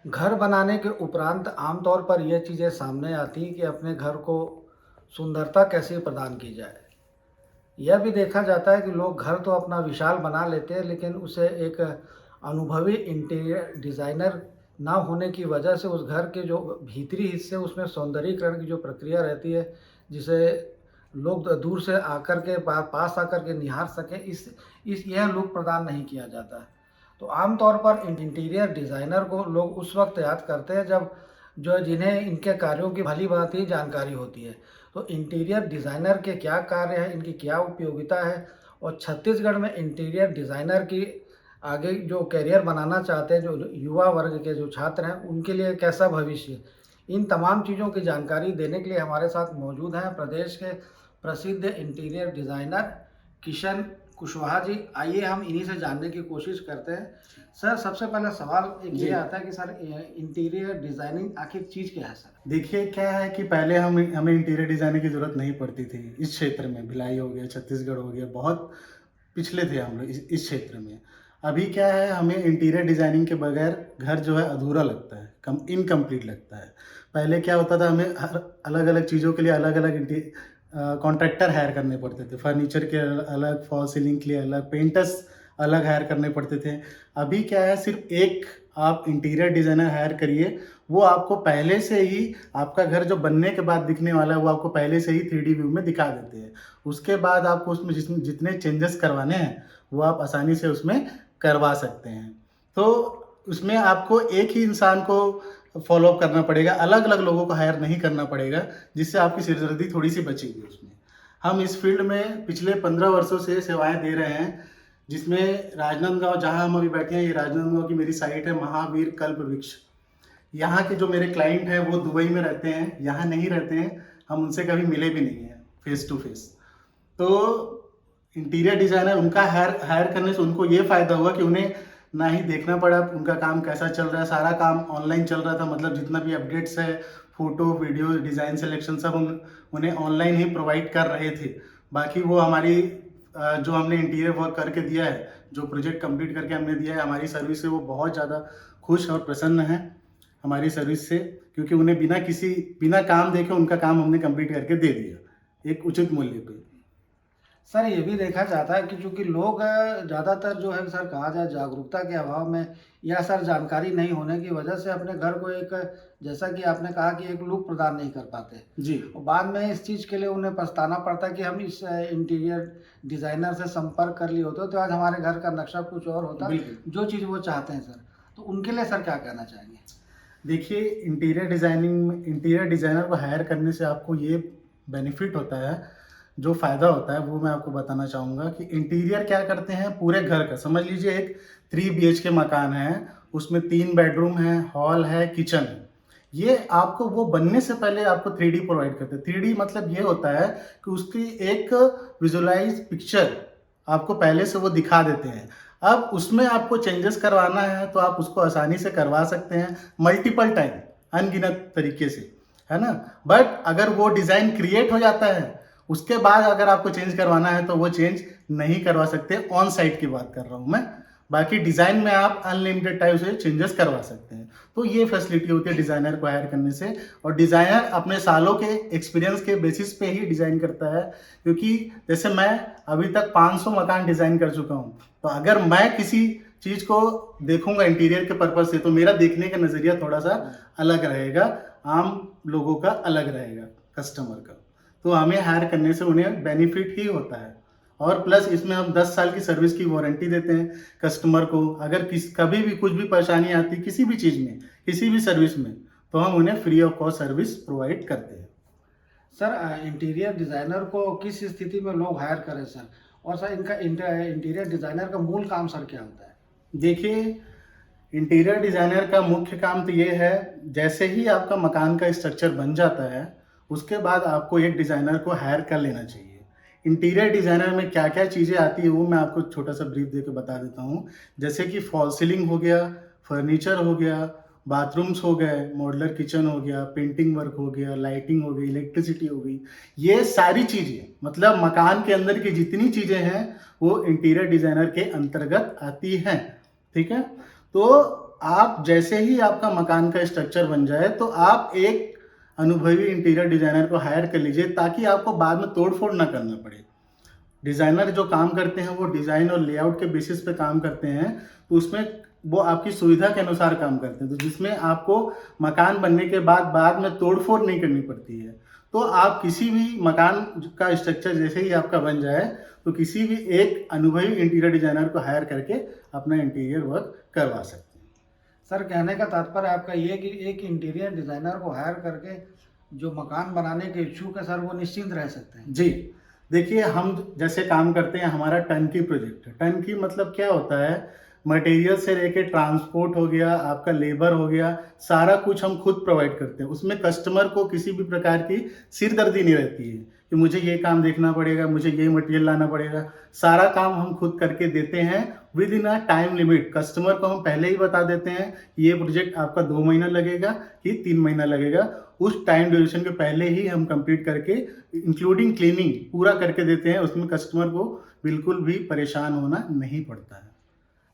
घर बनाने के उपरांत आमतौर पर ये चीज़ें सामने आती हैं कि अपने घर को सुंदरता कैसे प्रदान की जाए। यह भी देखा जाता है कि लोग घर तो अपना विशाल बना लेते हैं, लेकिन उसे एक अनुभवी इंटीरियर डिज़ाइनर ना होने की वजह से उस घर के जो भीतरी हिस्से उसमें सौंदर्यीकरण की जो प्रक्रिया रहती है, जिसे लोग दूर से आकर के पास आकर के निहार सकें, इस यह लुक प्रदान नहीं किया जाता है। तो आम तौर पर इंटीरियर डिज़ाइनर को लोग उस वक्त याद करते हैं जब जो जिन्हें इनके कार्यों की भली-भाँति जानकारी होती है। तो इंटीरियर डिज़ाइनर के क्या कार्य हैं, इनकी क्या उपयोगिता है और छत्तीसगढ़ में इंटीरियर डिज़ाइनर की आगे जो करियर बनाना चाहते हैं, जो युवा वर्ग के जो छात्र हैं, उनके लिए कैसा भविष्य है? इन तमाम चीज़ों की जानकारी देने के लिए हमारे साथ मौजूद हैं प्रदेश के प्रसिद्ध इंटीरियर डिज़ाइनर किशन कुशवाहा जी। आइए हम इन्हीं से जानने की कोशिश करते हैं। सर, सबसे पहला सवाल एक जी। ये आता है कि सर इंटीरियर डिज़ाइनिंग आखिर चीज़ क्या है सर? देखिए क्या है कि पहले हमें इंटीरियर डिज़ाइनर की ज़रूरत नहीं पड़ती थी। इस क्षेत्र में भिलाई हो गया, छत्तीसगढ़ हो गया, बहुत पिछले थे हम लोग इस क्षेत्र में। अभी क्या है, हमें इंटीरियर डिज़ाइनिंग के बगैर घर जो है अधूरा लगता है, इनकम्प्लीट लगता है। पहले क्या होता था, हमें हर अलग-अलग चीज़ों के लिए अलग-अलग कॉन्ट्रैक्टर हायर करने पड़ते थे। फर्नीचर के अलग, फॉल सीलिंग के लिए अलग, पेंटर्स अलग हायर करने पड़ते थे। अभी क्या है, सिर्फ़ एक आप इंटीरियर डिज़ाइनर हायर करिए, वो आपको पहले से ही आपका घर जो बनने के बाद दिखने वाला है, वो आपको पहले से ही 3D व्यू में दिखा देते हैं। उसके बाद आपको उसमें जितने चेंजेस करवाने हैं, वो आप आसानी से उसमें करवा सकते हैं। तो उसमें आपको एक ही इंसान को फ़ॉलो अप करना पड़ेगा, अलग-अलग लोगों को हायर नहीं करना पड़ेगा, जिससे आपकी सिरदर्दी थोड़ी-सी बचेगी उसमें। हम इस फ़ील्ड में पिछले 15 वर्षों से सेवाएँ दे रहे हैं, जिसमें राजनांदगाँव, जहाँ हम अभी बैठे हैं, ये राजनांदगाँव की मेरी साइट है, महावीर कल्प वृक्ष। यहाँ के जो मेरे क्लाइंट हैं वो दुबई में रहते हैं, यहाँ नहीं रहते हैं, हम उनसे कभी मिले भी नहीं हैं फेस टू फेस। तो इंटीरियर डिज़ाइनर उनका हायर करने से उनको ये फ़ायदा हुआ कि उन्हें ना ही देखना पड़ा उनका काम कैसा चल रहा है, सारा काम ऑनलाइन चल रहा था। मतलब जितना भी अपडेट्स है, फ़ोटो, वीडियो, डिज़ाइन सिलेक्शन सब उन्हें ऑनलाइन ही प्रोवाइड कर रहे थे। बाकी वो हमारी जो हमने इंटीरियर वर्क करके दिया है, जो प्रोजेक्ट कंप्लीट करके हमने दिया है, हमारी सर्विस से वो बहुत ज़्यादा खुश और प्रसन्न हैं हमारी सर्विस से, क्योंकि उन्हें बिना काम देखे उनका काम हमने कंप्लीट करके दे दिया एक उचित मूल्य पे। सर, ये भी देखा जाता है कि चूँकि लोग ज़्यादातर जो है सर कहा जाए जागरूकता के अभाव में या सर जानकारी नहीं होने की वजह से अपने घर को एक, जैसा कि आपने कहा कि एक लुक प्रदान नहीं कर पाते। जी। और बाद में इस चीज़ के लिए उन्हें पछताना पड़ता है कि हम इस इंटीरियर डिज़ाइनर से संपर्क कर लिए होते तो आज हमारे घर का नक्शा कुछ और होता, बिल्कुल। जो चीज़ वो चाहते हैं सर। तो उनके लिए सर क्या कहना चाहेंगे? देखिए, इंटीरियर डिज़ाइनर को हायर करने से आपको ये बेनिफिट होता है, जो फ़ायदा होता है वो मैं आपको बताना चाहूँगा कि इंटीरियर क्या करते हैं पूरे घर का। समझ लीजिए एक 3 बीएचके मकान है, उसमें 3 बेडरूम है, हॉल है, किचन है। ये आपको वो बनने से पहले आपको 3D प्रोवाइड करते हैं। 3D मतलब ये होता है कि उसकी एक विजुअलाइज़ पिक्चर आपको पहले से वो दिखा देते हैं। अब उसमें आपको चेंजेस करवाना है तो आप उसको आसानी से करवा सकते हैं मल्टीपल टाइम, अनगिनत तरीके से, है ना? बट अगर वो डिज़ाइन क्रिएट हो जाता है, उसके बाद अगर आपको चेंज करवाना है तो वो चेंज नहीं करवा सकते। ऑन साइट की बात कर रहा हूँ मैं। बाकी डिज़ाइन में आप अनलिमिटेड टाइप से चेंजेस करवा सकते हैं। तो ये फैसिलिटी होती है डिज़ाइनर को हायर करने से, और डिज़ाइनर अपने सालों के एक्सपीरियंस के बेसिस पे ही डिज़ाइन करता है, क्योंकि जैसे मैं अभी तक 500 मकान डिज़ाइन कर चुका हूँ। तो अगर मैं किसी चीज़ को देखूँगा इंटीरियर के पर्पज़ से, तो मेरा देखने का नज़रिया थोड़ा-सा अलग रहेगा, आम लोगों का अलग रहेगा, कस्टमर का। तो हमें हायर करने से उन्हें बेनिफिट ही होता है, और प्लस इसमें हम 10 साल की सर्विस की वारंटी देते हैं कस्टमर को। अगर कभी भी कुछ भी परेशानी आती किसी भी चीज़ में, किसी भी सर्विस में, तो हम उन्हें free of cost service provide करते हैं। सर, इंटीरियर डिज़ाइनर को किस स्थिति में लोग हायर करें सर? और सर इनका इंटीरियर डिज़ाइनर का मूल काम सर क्या होता है? देखिए, इंटीरियर डिज़ाइनर का मुख्य काम तो ये है, जैसे ही आपका मकान का स्ट्रक्चर बन जाता है, उसके बाद आपको एक डिज़ाइनर को हायर कर लेना चाहिए। इंटीरियर डिज़ाइनर में क्या-क्या चीज़ें आती हैं, वो मैं आपको छोटा-सा ब्रीफ देके बता देता हूँ। जैसे कि फॉल सीलिंग हो गया, फर्नीचर हो गया, बाथरूम्स हो गए, मॉड्यूलर किचन हो गया, पेंटिंग वर्क हो गया, लाइटिंग हो गई, इलेक्ट्रिसिटी हो गई। ये सारी चीज़ें, मतलब मकान के अंदर की जितनी चीज़ें हैं, वो इंटीरियर डिज़ाइनर के अंतर्गत आती हैं, ठीक है? तो आप जैसे ही आपका मकान का स्ट्रक्चर बन जाए तो आप एक अनुभवी इंटीरियर डिजाइनर को हायर कर लीजिए, ताकि आपको बाद में तोड़ फोड़ ना करना पड़े। डिज़ाइनर जो काम करते हैं वो डिज़ाइन और लेआउट के बेसिस पे काम करते हैं, तो उसमें वो आपकी सुविधा के अनुसार काम करते हैं, तो जिसमें आपको मकान बनने के बाद में तोड़-फोड़ नहीं करनी पड़ती है। तो आप किसी भी मकान का स्ट्रक्चर जैसे ही आपका बन जाए, तो किसी भी एक अनुभवी इंटीरियर डिज़ाइनर को हायर करके अपना इंटीरियर वर्क करवा सकते हैं। सर कहने का तात्पर्य आपका ये है कि एक इंटीरियर डिज़ाइनर को हायर करके जो मकान बनाने के इच्छुक है सर वो निश्चिंत रह सकते हैं। जी, देखिए हम जैसे काम करते हैं, हमारा टर्नकी प्रोजेक्ट है। टर्नकी मतलब क्या होता है, मटेरियल से लेके ट्रांसपोर्ट हो गया, आपका लेबर हो गया, सारा कुछ हम खुद प्रोवाइड करते हैं। उसमें कस्टमर को किसी भी प्रकार की सिरदर्दी नहीं रहती है कि मुझे ये काम देखना पड़ेगा, मुझे ये मटेरियल लाना पड़ेगा। सारा काम हम खुद करके देते हैं with in a time limit. Customer को हम पहले ही बता देते हैं ये प्रोजेक्ट आपका 2 महीना लगेगा कि 3 महीना लगेगा। उस टाइम ड्यूरेशन के पहले ही हम कंप्लीट करके इंक्लूडिंग क्लीनिंग पूरा करके देते हैं। उसमें कस्टमर को बिल्कुल भी परेशान होना नहीं पड़ता है।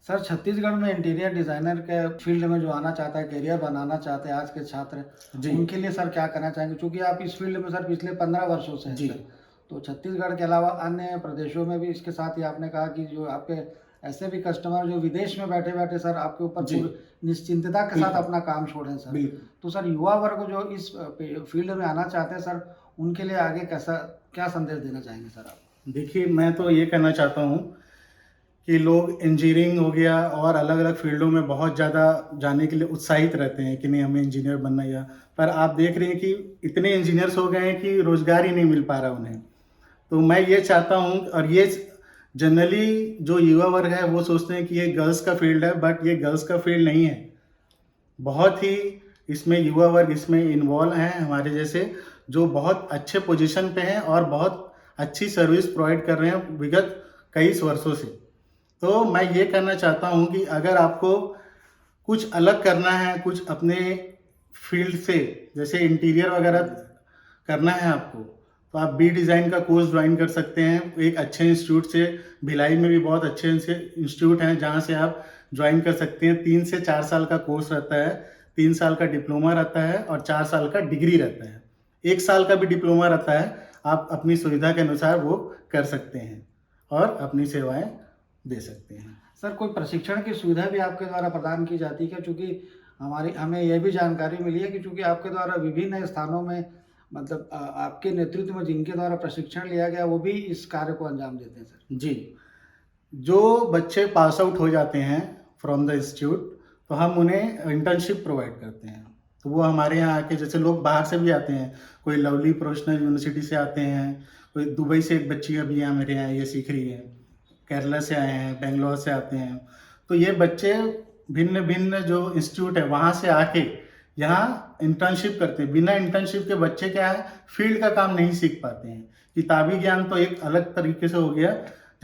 सर छत्तीसगढ़ में इंटीरियर डिज़ाइनर के फील्ड में जो आना चाहता है, करियर बनाना चाहते हैं आज के छात्र, जी। उनके लिए सर क्या करना चाहेंगे? क्योंकि आप इस फील्ड में सर पिछले 15 वर्षों से हैं जी। सर। तो छत्तीसगढ़ के अलावा अन्य प्रदेशों में भी इसके साथ ही आपने कहा कि जो आपके ऐसे भी कस्टमर जो विदेश में बैठे-बैठे सर आपके ऊपर जी। पूरी निश्चिंतता के साथ बिल्कुल। अपना काम छोड़ें सर। बिल्कुल। तो सर युवा वर्ग जो इस फील्ड में आना चाहते हैं सर, उनके लिए आगे कैसा क्या संदेश देना चाहेंगे सर आप? देखिए, मैं तो ये कहना चाहता हूँ कि लोग इंजीनियरिंग हो गया और अलग-अलग फ़ील्डों में बहुत ज़्यादा जाने के लिए उत्साहित रहते हैं कि नहीं हमें इंजीनियर बनना है, या पर आप देख रहे हैं कि इतने इंजीनियर्स हो गए हैं कि रोज़गार ही नहीं मिल पा रहा उन्हें। तो मैं ये चाहता हूँ, और ये जनरली जो युवा वर्ग है वो सोचते हैं कि ये गर्ल्स का फ़ील्ड है, बट ये गर्ल्स का फ़ील्ड नहीं है। बहुत ही इसमें युवा वर्ग इसमें इन्वॉल्व हैं हमारे जैसे, जो बहुत अच्छे पोजीशन पे हैं और बहुत अच्छी सर्विस प्रोवाइड कर रहे हैं विगत कई वर्षों से। तो मैं ये कहना चाहता हूँ कि अगर आपको कुछ अलग करना है, कुछ अपने फील्ड से जैसे इंटीरियर वगैरह करना है आपको, तो आप बी डिज़ाइन का कोर्स ज्वाइन कर सकते हैं एक अच्छे इंस्टीट्यूट से। भिलाई में भी बहुत अच्छे इंस्टीट्यूट हैं जहाँ से आप ज्वाइन कर सकते हैं। 3 से 4 साल का कोर्स रहता है, 3 साल का डिप्लोमा रहता है और 4 साल का डिग्री रहता है। 1 साल का भी डिप्लोमा रहता है, आप अपनी सुविधा के अनुसार वो कर सकते हैं और अपनी सेवाएं दे सकते हैं। सर कोई प्रशिक्षण की सुविधा भी आपके द्वारा प्रदान की जाती है क्या? चूँकि हमें यह भी जानकारी मिली है कि चूँकि आपके द्वारा विभिन्न स्थानों में मतलब आपके नेतृत्व में जिनके द्वारा प्रशिक्षण लिया गया वो भी इस कार्य को अंजाम देते हैं सर। जी, जो बच्चे पास आउट हो जाते हैं फ्रॉम द इंस्टीट्यूट, तो हम उन्हें इंटर्नशिप प्रोवाइड करते हैं। तो वो हमारे यहाँ आके, जैसे लोग बाहर से भी आते हैं, कोई लवली प्रोफेशनल यूनिवर्सिटी से आते हैं, कोई दुबई से एक बच्ची अभी यहाँ मेरे यहाँ ये सीख रही है, केरला से आए हैं, बेंगलोर से आते हैं। तो ये बच्चे भिन्न-भिन्न जो इंस्टीट्यूट है वहाँ से आके यहाँ इंटर्नशिप करते हैं। बिना इंटर्नशिप के बच्चे क्या है, फील्ड का काम नहीं सीख पाते हैं। किताबी ज्ञान तो एक अलग तरीके से हो गया,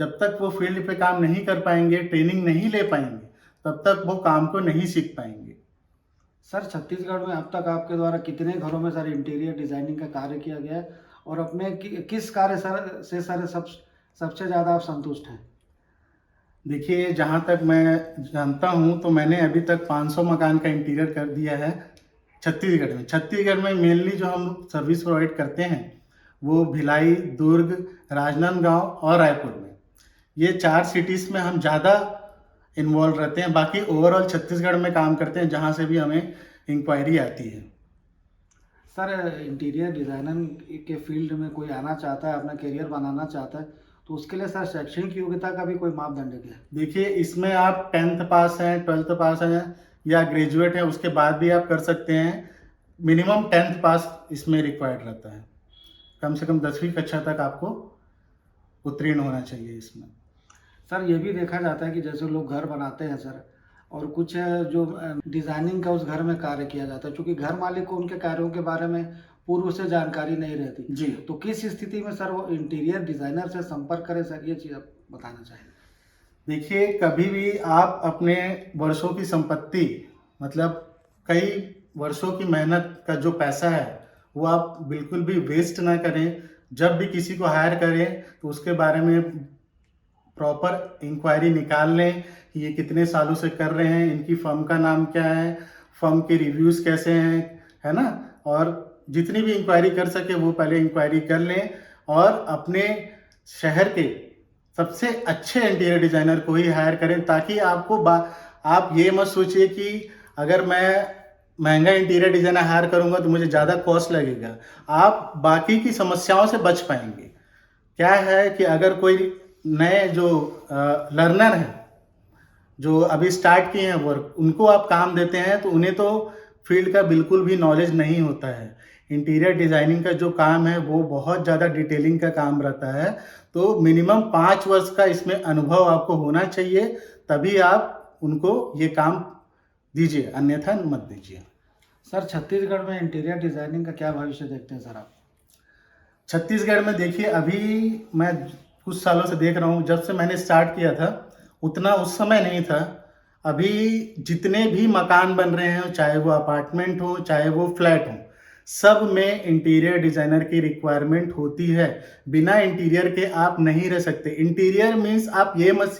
जब तक वो फील्ड पे काम नहीं कर पाएंगे, ट्रेनिंग नहीं ले पाएंगे, तब तक वो काम को नहीं सीख पाएंगे। सर छत्तीसगढ़ में अब तक आपके द्वारा कितने घरों में सर इंटीरियर डिज़ाइनिंग का कार्य किया गया है और अपने किस कार्य सर सबसे ज़्यादा आप संतुष्ट हैं? देखिए, जहाँ तक मैं जानता हूँ तो मैंने अभी तक 500 मकान का इंटीरियर कर दिया है छत्तीसगढ़ में। छत्तीसगढ़ में मेनली जो हम सर्विस प्रोवाइड करते हैं वो भिलाई, दुर्ग, राजनांदगांव और रायपुर में, ये 4 सिटीज़ में हम ज़्यादा इन्वॉल्व रहते हैं। बाकी ओवरऑल छत्तीसगढ़ में काम करते हैं जहाँ से भी हमें इंक्वायरी आती है। सर इंटीरियर डिज़ाइनर के फील्ड में कोई आना चाहता है, अपना करियर बनाना चाहता है, तो उसके लिए सर शैक्षणिक योग्यता का भी कोई मापदंड है क्या? देखिए, इसमें आप 10th पास हैं, 12th पास हैं या ग्रेजुएट हैं, उसके बाद भी आप कर सकते हैं। मिनिमम 10th पास इसमें रिक्वायर्ड रहता है। कम से कम 10वीं कक्षा तक आपको उत्तीर्ण होना चाहिए इसमें। सर ये भी देखा जाता है कि जैसे लोग घर बनाते हैं सर, और कुछ जो डिज़ाइनिंग का उस घर में कार्य किया जाता है, क्योंकि घर मालिक को उनके कार्यों के बारे में पूर्व से जानकारी नहीं रहती जी। तो किस स्थिति में सर वो इंटीरियर डिज़ाइनर से संपर्क करें सर, ये चीज़ आप बताना चाहेंगे? देखिए, कभी भी आप अपने वर्षों की संपत्ति, मतलब कई वर्षों की मेहनत का जो पैसा है वो आप बिल्कुल भी वेस्ट ना करें। जब भी किसी को हायर करें तो उसके बारे में प्रॉपर इंक्वायरी निकाल लें कि ये कितने सालों से कर रहे हैं, इनकी फर्म का नाम क्या है, फर्म के रिव्यूज़ कैसे हैं, है ना। और जितनी भी इंक्वायरी कर सके वो पहले इंक्वायरी कर लें और अपने शहर के सबसे अच्छे इंटीरियर डिज़ाइनर को ही हायर करें, ताकि आप ये मत सोचिए कि अगर मैं महंगा इंटीरियर डिज़ाइनर हायर करूंगा तो मुझे ज़्यादा कॉस्ट लगेगा, आप बाकी की समस्याओं से बच पाएंगे। क्या है कि अगर कोई नए जो लर्नर हैं, जो अभी स्टार्ट किए हैं वर्क, उनको आप काम देते हैं तो उन्हें तो फील्ड का बिल्कुल भी नॉलेज नहीं होता है। इंटीरियर डिज़ाइनिंग का जो काम है वो बहुत ज़्यादा डिटेलिंग का काम रहता है, तो मिनिमम 5 वर्ष का इसमें अनुभव आपको होना चाहिए, तभी आप उनको ये काम दीजिए, अन्यथा मत दीजिए। सर छत्तीसगढ़ में इंटीरियर डिज़ाइनिंग का क्या भविष्य देखते हैं सर आप? छत्तीसगढ़ में देखिए, अभी मैं कुछ सालों से देख रहा हूँ, जब से मैंने स्टार्ट किया था उतना उस समय नहीं था। अभी जितने भी मकान बन रहे हैं, चाहे वो अपार्टमेंट हो चाहे वो फ्लैट हो, सब में इंटीरियर डिज़ाइनर की रिक्वायरमेंट होती है। बिना इंटीरियर के आप नहीं रह सकते। इंटीरियर मीन्स आप ये मत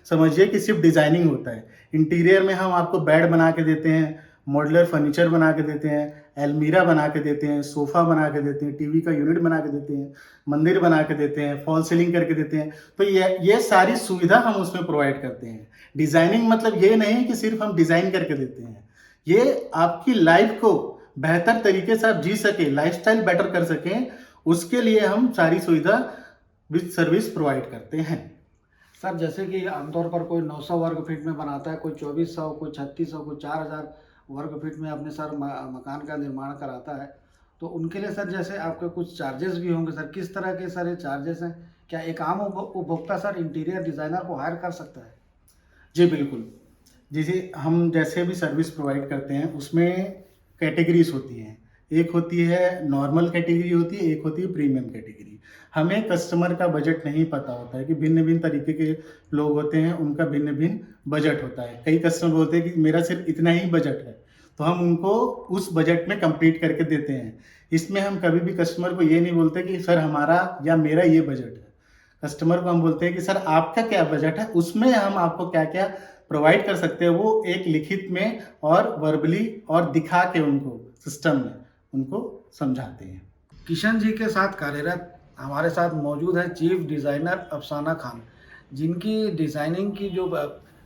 समझिए कि सिर्फ डिज़ाइनिंग होता है। इंटीरियर में हम आपको बेड बना के देते हैं, मॉड्यूलर फर्नीचर बना के देते हैं, अलमीरा बना के देते हैं, सोफ़ा बना के देते हैं, टीवी का यूनिट बना के देते हैं, मंदिर बना के देते हैं, फॉल सीलिंग करके देते हैं। तो ये सारी सुविधा हम उसमें प्रोवाइड करते हैं। डिज़ाइनिंग मतलब ये नहीं कि सिर्फ हम डिज़ाइन करके देते हैं, ये आपकी लाइफ को बेहतर तरीके से आप जी सकें, लाइफस्टाइल बेटर कर सकें, उसके लिए हम सारी सुविधा विद सर्विस प्रोवाइड करते हैं। सर जैसे कि आमतौर पर कोई 900 वर्ग फीट में बनाता है, कोई 2400, कोई 3600, कोई 4000 वर्ग फीट में अपने सर मकान का निर्माण कराता है, तो उनके लिए सर जैसे आपके कुछ चार्जेस भी होंगे सर, किस तरह के सर ये चार्जेस हैं? क्या एक आम उपभोक्ता सर इंटीरियर डिज़ाइनर को हायर कर सकता है? जी बिल्कुल। जैसे भी सर्विस प्रोवाइड करते हैं उसमें कैटेगरीज होती हैं। एक होती है नॉर्मल कैटेगरी होती है, एक होती है प्रीमियम कैटेगरी। हमें कस्टमर का बजट नहीं पता होता है कि भिन्न-भिन्न तरीके के लोग होते हैं, उनका भिन्न-भिन्न बजट होता है। कई कस्टमर बोलते हैं कि मेरा सिर्फ इतना ही बजट है, तो हम उनको उस बजट में कंप्लीट करके देते हैं। इसमें हम कभी भी कस्टमर को ये नहीं बोलते कि सर हमारा या मेरा ये बजट है। कस्टमर को हम बोलते हैं कि सर आपका क्या बजट है, उसमें हम आपको क्या-क्या प्रोवाइड कर सकते हैं, वो एक लिखित में और वर्बली और दिखा के उनको सिस्टम में उनको समझाते हैं। किशन जी के साथ कार्यरत हमारे साथ मौजूद है चीफ डिज़ाइनर अफसाना खान, जिनकी डिज़ाइनिंग की जो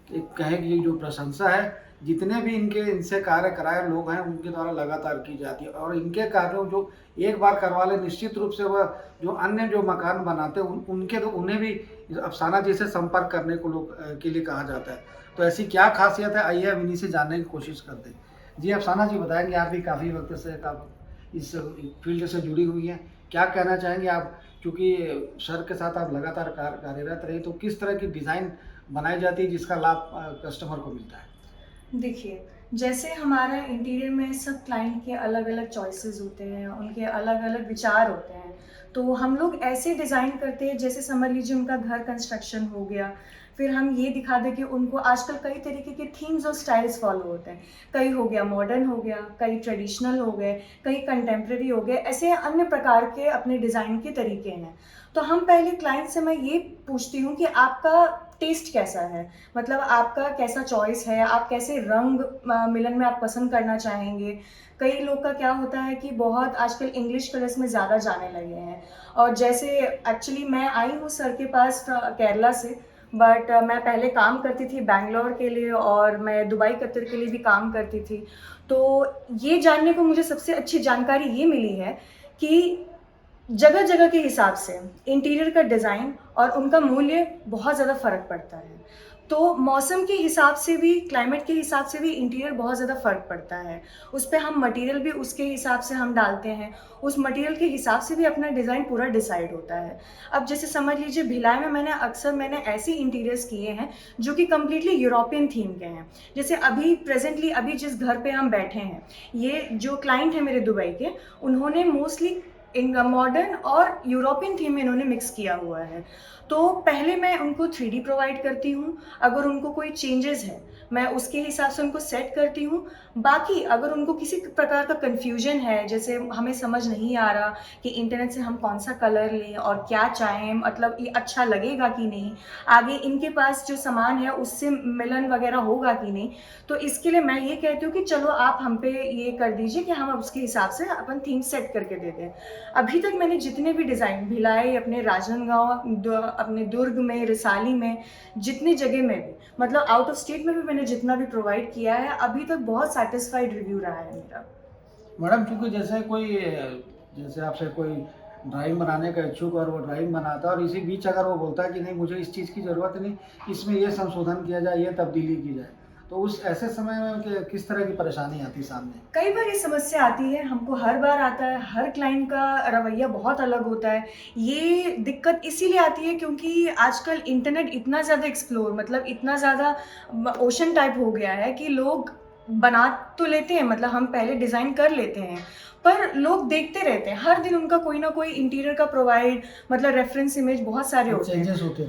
एक कहें कि जो प्रशंसा है, जितने भी इनसे कार्य कराए लोग हैं उनके द्वारा लगातार की जाती है, और इनके कार्यों जो एक बार करवा ले निश्चित रूप से वह जो अन्य जो मकान बनाते हैं उनके तो उन्हें भी अफसाना जी से संपर्क करने को लोग के लिए कहा जाता है। तो ऐसी क्या खासियत है, आइए अब इन्हीं से जानने की कोशिश करते हैं। जी अफसाना जी बताएंगे, आप भी काफ़ी वक्त से इस फील्ड से जुड़ी हुई हैं, क्या कहना चाहेंगे आप? क्योंकि सर के साथ आप लगातार कार्यरत रही, तो किस तरह की डिज़ाइन बनाई जाती है जिसका लाभ कस्टमर को मिलता है? देखिए, जैसे हमारा इंटीरियर में सब क्लाइंट के अलग-अलग चॉइसेस होते हैं, उनके अलग-अलग विचार होते हैं। तो हम लोग ऐसे डिज़ाइन करते हैं, जैसे समझ लीजिए उनका घर कंस्ट्रक्शन हो गया, फिर हम ये दिखा दें कि उनको आजकल कई तरीके के थीम्स और स्टाइल्स फॉलो होते हैं। कई हो गया मॉडर्न हो गया, कई ट्रेडिशनल हो गए, कई कंटेम्प्रेरी हो गए, ऐसे अन्य प्रकार के अपने डिज़ाइन के तरीके हैं। तो हम पहले क्लाइंट से मैं ये पूछती हूँ कि आपका टेस्ट कैसा है, मतलब आपका कैसा चॉइस है, आप कैसे रंग मिलन में आप पसंद करना चाहेंगे। कई लोग का क्या होता है कि बहुत आजकल इंग्लिश कलर्स में ज़्यादा जाने लगे हैं, और जैसे एक्चुअली मैं आई हूँ सर के पास केरला से, बट मैं पहले काम करती थी बैंगलोर के लिए, और मैं दुबई कतर के लिए भी काम करती थी। तो ये जानने को मुझे सबसे अच्छी जानकारी ये मिली है कि जगह जगह के हिसाब से इंटीरियर का डिज़ाइन और उनका मूल्य बहुत ज़्यादा फ़र्क पड़ता है। तो मौसम के हिसाब से भी, क्लाइमेट के हिसाब से भी इंटीरियर बहुत ज़्यादा फ़र्क पड़ता है। उस पे हम मटेरियल भी उसके हिसाब से हम डालते हैं, उस मटेरियल के हिसाब से भी अपना डिज़ाइन पूरा डिसाइड होता है। अब जैसे समझ लीजिए भिलाई में मैंने ऐसे इंटीरियर्स किए हैं जो कि कम्प्लीटली यूरोपियन थीम के हैं। जैसे अभी जिस घर पे हम बैठे हैं, ये जो क्लाइंट हैं मेरे दुबई के, उन्होंने मोस्टली मॉडर्न और यूरोपियन थीम में इन्होंने मिक्स किया हुआ है। तो पहले मैं उनको 3D प्रोवाइड करती हूँ, अगर उनको कोई चेंजेस है मैं उसके हिसाब से उनको सेट करती हूँ। बाकी अगर उनको किसी प्रकार का कन्फ्यूजन है, जैसे हमें समझ नहीं आ रहा कि इंटरनेट से हम कौन सा कलर लें और क्या चाहें, मतलब ये अच्छा लगेगा कि नहीं, आगे इनके पास जो सामान है उससे मिलन वगैरह होगा कि नहीं, तो इसके लिए मैं ये कहती हूँ कि चलो आप हम पे ये कर दीजिए कि हम उसके हिसाब से अपन थीम सेट करके दे दें। अभी तक मैंने जितने भी डिज़ाइन भिलाई, अपने राजनांदगांव, अपने दुर्ग में, रिसाली में, जितनी जगह में भी, मतलब आउट ऑफ स्टेट में भी मैंने जितना भी प्रोवाइड किया है, अभी तक बहुत सेटिस्फाइड रिव्यू रहा है मेरा। मैडम, चूँकि जैसे आपसे कोई ड्राइंग बनाने का इच्छुक और वो ड्राइंग बनाता है और इसी बीच अगर वो बोलता है कि नहीं मुझे इस चीज़ की ज़रूरत नहीं, इसमें ये संशोधन किया जाए, ये तब्दीली की जाए, तो उस ऐसे समय में किस तरह की परेशानी आती सामने? कई बार ये समस्या आती है, हमको हर बार आता है, हर क्लाइंट का रवैया बहुत अलग होता है। ये दिक्कत इसीलिए आती है क्योंकि आजकल इंटरनेट इतना ज़्यादा एक्सप्लोर, मतलब इतना ज़्यादा ओशन टाइप हो गया है कि लोग बना तो लेते हैं, मतलब हम पहले डिज़ाइन कर लेते हैं, पर लोग देखते रहते हैं। हर दिन उनका कोई ना कोई इंटीरियर का प्रोवाइड, मतलब रेफरेंस इमेज बहुत सारे होते हैं।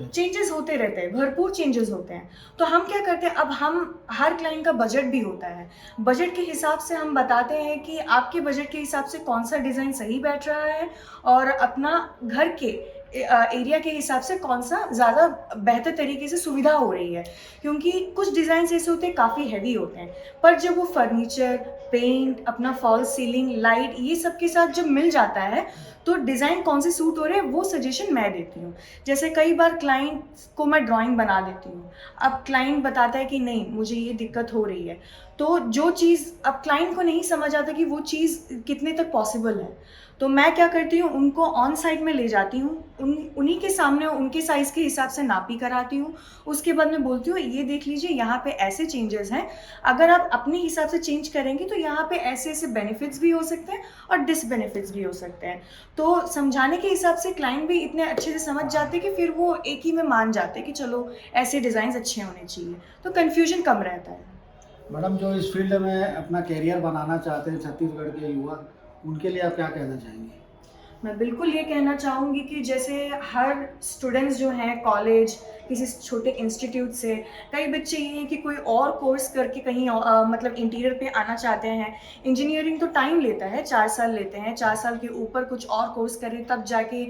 चेंजेस होते रहते हैं, भरपूर चेंजेस होते हैं। तो हम क्या करते हैं, अब हम हर क्लाइंट का बजट भी होता है, बजट के हिसाब से हम बताते हैं कि आपके बजट के हिसाब से कौन सा डिज़ाइन सही बैठ रहा है और अपना घर के एरिया के हिसाब से कौन सा ज़्यादा बेहतर तरीके से सुविधा हो रही है। क्योंकि कुछ डिज़ाइंस ऐसे होते हैं काफ़ी हैवी होते हैं, पर जब वो फर्नीचर, पेंट, अपना फॉल्स सीलिंग, लाइट, ये सब के साथ जब मिल जाता है तो डिज़ाइन कौन से सूट हो रहे हैं वो सजेशन मैं देती हूँ। जैसे कई बार क्लाइंट को मैं ड्राइंग बना देती हूँ, अब क्लाइंट बताता है कि नहीं मुझे ये दिक्कत हो रही है, तो जो चीज़ अब क्लाइंट को नहीं समझ आता कि वो चीज़ कितने तक पॉसिबल है, तो मैं क्या करती हूँ, उनको ऑन साइट में ले जाती हूँ, उन्हीं के सामने उनके साइज़ के हिसाब से नापी कराती हूँ। उसके बाद मैं बोलती हूँ ये देख लीजिए यहाँ पे ऐसे चेंजेस हैं, अगर आप अपने हिसाब से चेंज करेंगे तो यहाँ पे ऐसे-ऐसे बेनिफिट्स भी हो सकते हैं और डिसबेनिफिट्स भी हो सकते हैं। तो समझाने के हिसाब से क्लाइंट भी इतने अच्छे से समझ जाते हैं कि फिर वो एक ही में मान जाते हैं कि चलो ऐसे डिज़ाइंस अच्छे होने चाहिए, तो कन्फ्यूजन कम रहता है। मैडम, जो इस फील्ड में अपना करियर बनाना चाहते हैं छत्तीसगढ़ के युवा, उनके लिए आप क्या कहना चाहेंगे? मैं बिल्कुल ये कहना चाहूँगी कि जैसे हर स्टूडेंट्स जो हैं कॉलेज, किसी छोटे इंस्टीट्यूट से, कई बच्चे ये हैं कि कोई और कोर्स करके कहीं मतलब इंटीरियर पे आना चाहते हैं। इंजीनियरिंग तो टाइम लेता है, 4 साल लेते हैं, 4 साल के ऊपर कुछ और कोर्स करें तब जाके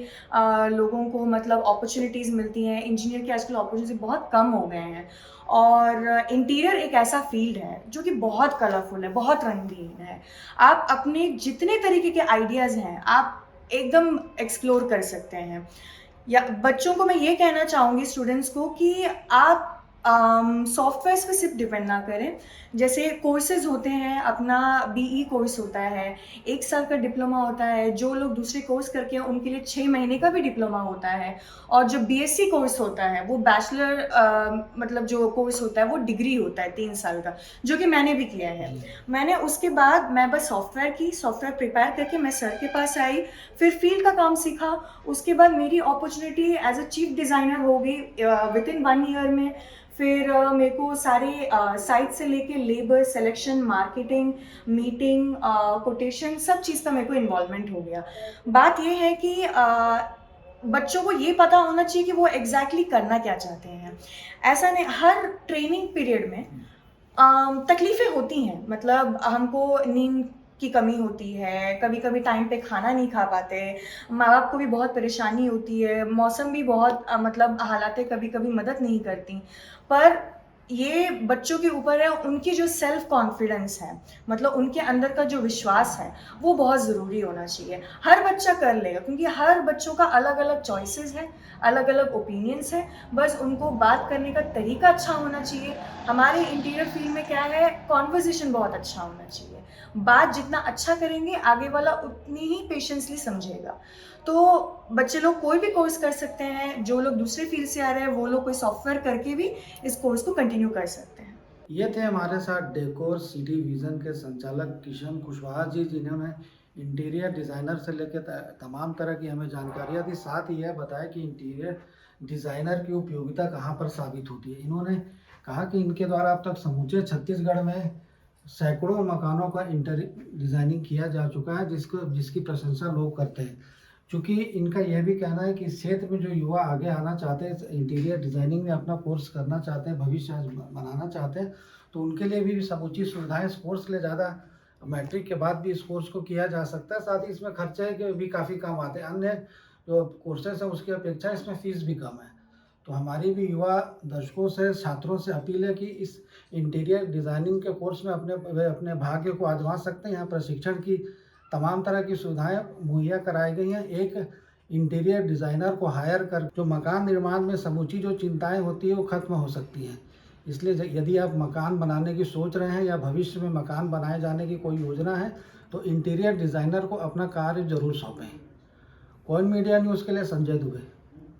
लोगों को मतलब अपॉर्चुनिटीज़ मिलती हैं। इंजीनियर की आजकल अपॉर्चुनिटी बहुत कम हो गए हैं और इंटीरियर एक ऐसा फील्ड है जो कि बहुत कलरफुल है, बहुत रंगीन है। आप अपने जितने तरीके के आइडियाज़ हैं, आप एकदम एक्सप्लोर कर सकते हैं। या बच्चों को मैं ये कहना चाहूँगी, स्टूडेंट्स को, कि आप सॉफ्टवेयर्स पे सिर्फ डिपेंड ना करें। जैसे कोर्सेज होते हैं, अपना बीई कोर्स होता है, 1 साल का डिप्लोमा होता है, जो लोग दूसरे कोर्स करके हैं उनके लिए 6 महीने का भी डिप्लोमा होता है, और जो बीएससी कोर्स होता है वो बैचलर मतलब जो कोर्स होता है वो डिग्री होता है 3 साल का, जो कि मैंने भी किया है। मैंने उसके बाद मैं बस सॉफ्टवेयर प्रिपेयर करके मैं सर के पास आई, फिर फील्ड का काम सीखा। उसके बाद मेरी opportunity as a chief designer हो गई विदिन 1 ईयर में। फिर मेरे को सारे साइट से लेके labour selection, marketing, meeting, quotation, सब चीज़ का मेरे को इन्वॉल्वमेंट हो गया। बात ये है कि बच्चों को ये पता होना चाहिए कि वो एग्जैक्टली करना क्या चाहते हैं। ऐसा नहीं, हर ट्रेनिंग पीरियड में तकलीफ़ें होती हैं, मतलब हमको नींद की कमी होती है, कभी-कभी टाइम पे खाना नहीं खा पाते, माँ-बाप को भी बहुत परेशानी होती है, मौसम भी बहुत मतलब हालातें कभी-कभी मदद नहीं करती। पर ये बच्चों के ऊपर है, उनकी जो सेल्फ कॉन्फिडेंस है, मतलब उनके अंदर का जो विश्वास है, वो बहुत ज़रूरी होना चाहिए। हर बच्चा कर लेगा क्योंकि हर बच्चों का अलग-अलग चॉइसेस हैं, अलग-अलग ओपिनियंस हैं, बस उनको बात करने का तरीका अच्छा होना चाहिए। हमारे इंटीरियर फील्ड में क्या है, कॉन्वर्सेशन बहुत अच्छा होना चाहिए। बात जितना अच्छा करेंगे, आगे वाला उतनी ही पेशेंसली समझेगा। तो बच्चे लोग कोई भी कोर्स कर सकते हैं, जो लोग दूसरे फील्ड से आ रहे हैं, वो लोग कोई सॉफ्टवेयर करके भी इस कोर्स को कंटिन्यू कर सकते हैं। ये थे हमारे साथ डेकोर सिटी विज़न के संचालक किशन कुशवाहा जी, जिन्होंने इंटीरियर डिज़ाइनर से लेकर तमाम तरह की हमें जानकारियाँ दी। साथ ही यह बताया कि इंटीरियर डिज़ाइनर की उपयोगिता कहाँ पर साबित होती है। इन्होंने कहा कि इनके द्वारा अब तक समूचे छत्तीसगढ़ में सैकड़ों मकानों का इंटीरियर डिज़ाइनिंग किया जा चुका है, जिसकी प्रशंसा लोग करते हैं। चूँकि इनका यह भी कहना है कि इस क्षेत्र में जो युवा आगे आना चाहते हैं, इंटीरियर डिज़ाइनिंग में अपना कोर्स करना चाहते हैं, भविष्य बनाना चाहते हैं, तो उनके लिए भी समुचित सुविधाएं इस कोर्स ले ज़्यादा मैट्रिक के बाद भी इस कोर्स को किया जा सकता है। साथ ही इसमें खर्चे के भी काफ़ी कम आते हैं, अन्य जो कोर्सेज हैं उसकी अपेक्षा इसमें फ़ीस भी कम है। तो हमारी भी युवा दर्शकों से, छात्रों से अपील है कि इस इंटीरियर डिज़ाइनिंग के कोर्स में अपने भाग्य को आजमा सकते हैं। यहाँ प्रशिक्षण की तमाम तरह की सुविधाएं मुहैया कराई गई हैं। एक इंटीरियर डिज़ाइनर को हायर कर जो मकान निर्माण में समूची जो चिंताएं होती है वो ख़त्म हो सकती हैं। इसलिए यदि आप मकान बनाने की सोच रहे हैं या भविष्य में मकान बनाए जाने की कोई योजना है तो इंटीरियर डिज़ाइनर को अपना कार्य जरूर सौंपें। कोइन मीडिया न्यूज़ के लिए संजय दुबे।